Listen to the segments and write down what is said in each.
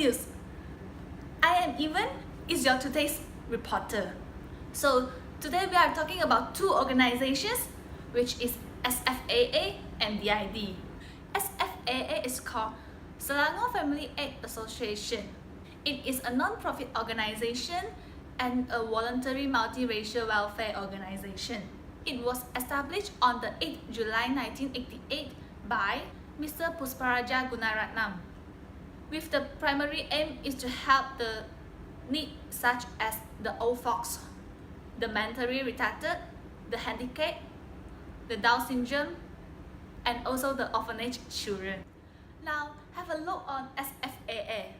news. I am Evan, is your today's reporter. So today we are talking about two organizations, which is SFAA and DID. SFAA is called Selangor Family Aid Association. It is a non-profit organization and a voluntary multiracial welfare organization. It was established on the 8th July 1988 by Mr. Pusparaja Gunaratnam, with the primary aim is to help the needs such as the old folks, the mentally retarded, the handicapped, the Down syndrome, and also the orphanage children. Now have a look on SFAA.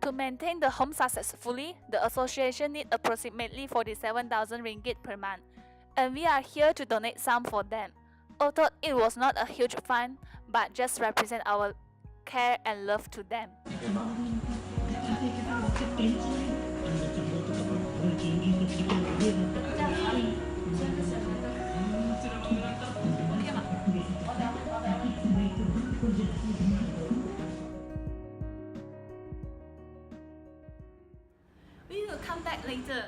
To maintain the home successfully, the association needs approximately 47,000 ringgit per month, and we are here to donate some for them. Although it was not a huge fund, but just represent our care and love to them. We will come back later.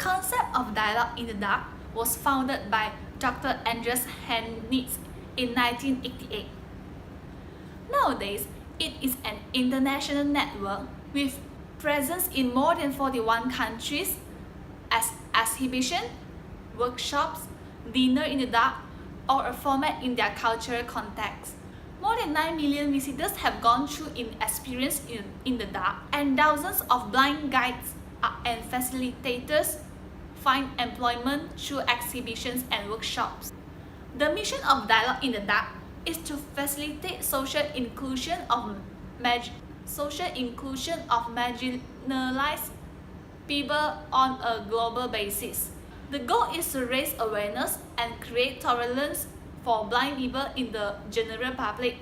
concept of dialogue in the dark was founded by Dr. Andreas Henitz in 1988. Nowadays, it is an international network with presence in more than 41 countries as exhibition, workshops, dinner in the dark, or a format in their cultural context. More than 9 million visitors have gone through an experience in the dark, and thousands of blind guides and facilitators find employment through exhibitions and workshops. The mission of Dialogue in the Dark is to facilitate social inclusion of marginalized people on a global basis. The goal is to raise awareness and create tolerance for blind people in the general public,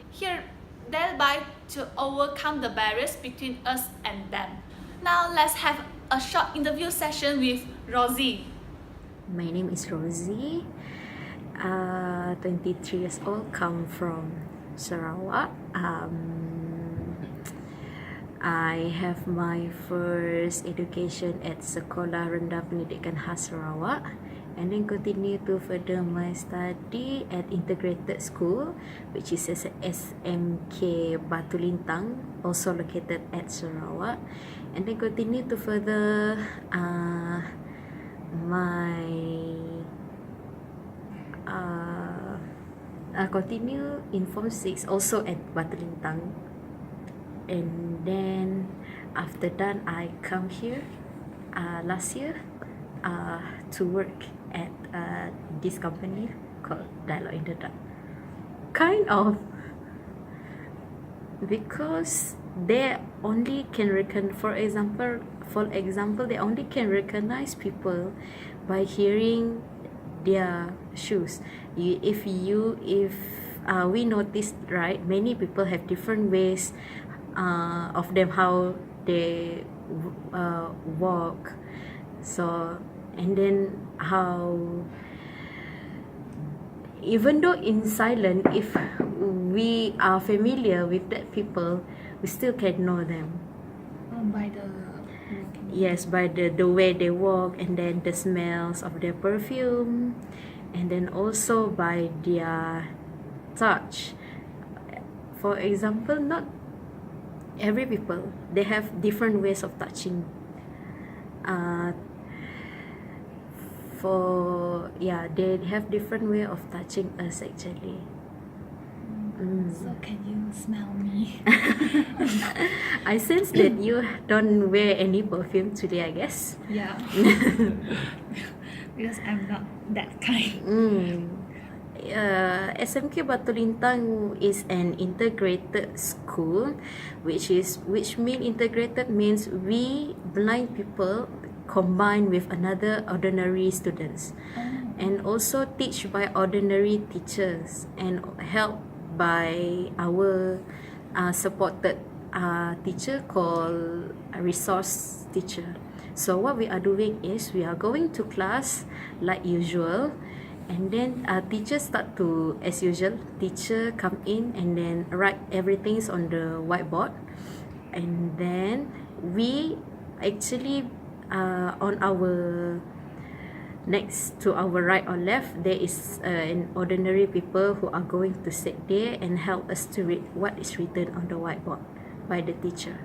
thereby to overcome the barriers between us and them. Now let's have a short interview session with Rosie. My name is Rosie, 23 years old, come from Sarawak. I have my first education at Sekolah Rendah Pendidikan Khas Sarawak, and then continue to further my study at Integrated School, which is SMK Batu Lintang, also located at Sarawak, and then continue to further continue in Form 6 also at Batu Lintang. And then after that I come here last year to work at this company called Dialogue in the Dark. Kind of, because they only can for example they only can recognize people by hearing their shoes. If we noticed, right, many people have different ways of them how they walk, so, and then how, even though in silent, if we are familiar with that people, we still can know them. By the Yes, by the way they walk, and then the smells of their perfume, and then also by their touch. For example, not every people, they have different ways of touching. They have different way of touching us actually. So can you smell me? I sense that you don't wear any perfume today, I guess. Yeah. Because I'm not that kind. SMK Batu Lintang is an integrated school, which mean integrated means we blind people combine with another ordinary students, and also teach by ordinary teachers and help by our supported teacher called a resource teacher. So what we are doing is we are going to class like usual, and then teacher start to, as usual, teacher come in and then write everything on the whiteboard, and then we actually on our next to our right or left, there is an ordinary people who are going to sit there and help us to read what is written on the whiteboard by the teacher.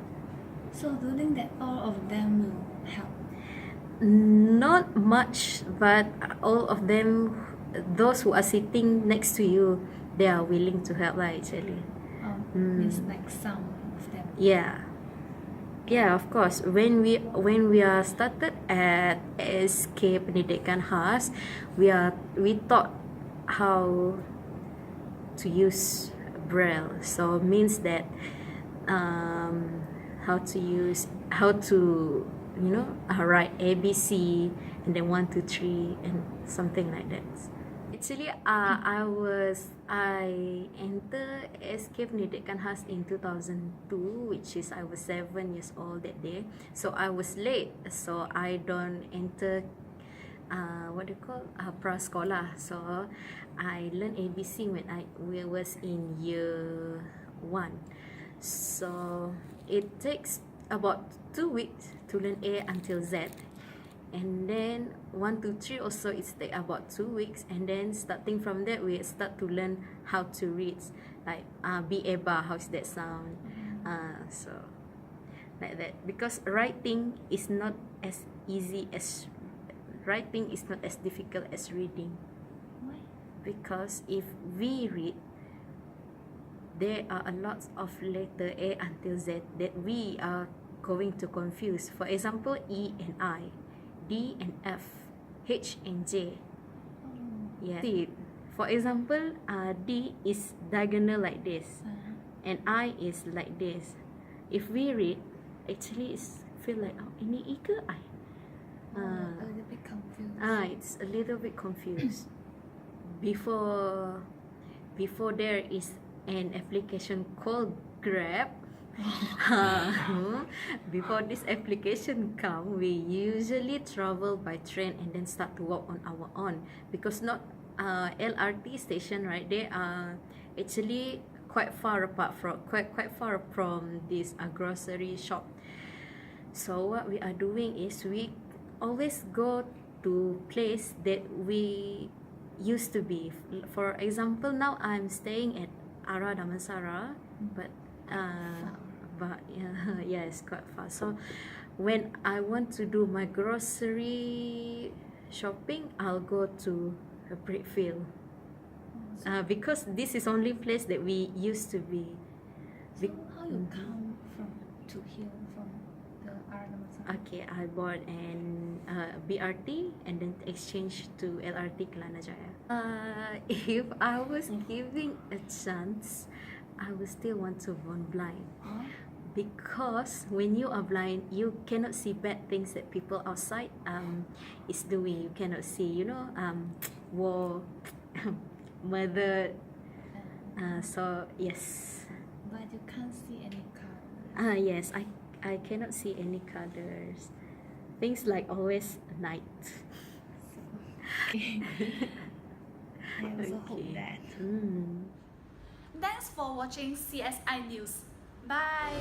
So do you think that all of them will help? Not much, but all of them, those who are sitting next to you, they are willing to help actually. Means like some of them. Yeah, of course. When we are started at SK Pendidikan Khas, we taught how to use Braille. So means that how to write ABC and then 1 2 3 and something like that. Actually, I entered SK Pendidikan Khas in 2002, which is I was 7 years old that day. So I was late. So I don't enter prasekolah. So I learned ABC when I was in year 1. So it takes about 2 weeks to learn A until Z. and then 1 to 3 also it's take about 2 weeks, and then starting from that we start to learn how to read, like be eba, how's that sound, so like that, because writing is not as difficult as reading. Why? Because if we read, there are a lot of letter A until Z that we are going to confuse. For example, E and I, D and F, H and J. Yeah. See, for example, D is diagonal like this, and I is like this. If we read, actually it's feel like, oh, ini E ke I? A little bit confused. It's a little bit confused. Before there is an application called Grab. Before this application come, we usually travel by train and then start to walk on our own, because not LRT station, right? They are actually quite far from this grocery shop. So what we are doing is we always go to place that we used to be. For example, now I'm staying at Ara Damansara, but yeah, it's quite far. So when I want to do my grocery shopping, I'll go to a Brickfield, because this is only place that we used to be. So how you come to here from the Aranamasara? Okay, I bought an BRT and then exchange to LRT Kelana Jaya. If I was given a chance, I would still want to born blind. Why? Because when you are blind, you cannot see bad things that people outside is doing. You cannot see, war, murder. So yes. But you can't see any color. Yes, I cannot see any colors. Things like always night. I also hope that. Thanks for watching CSI News. Bye.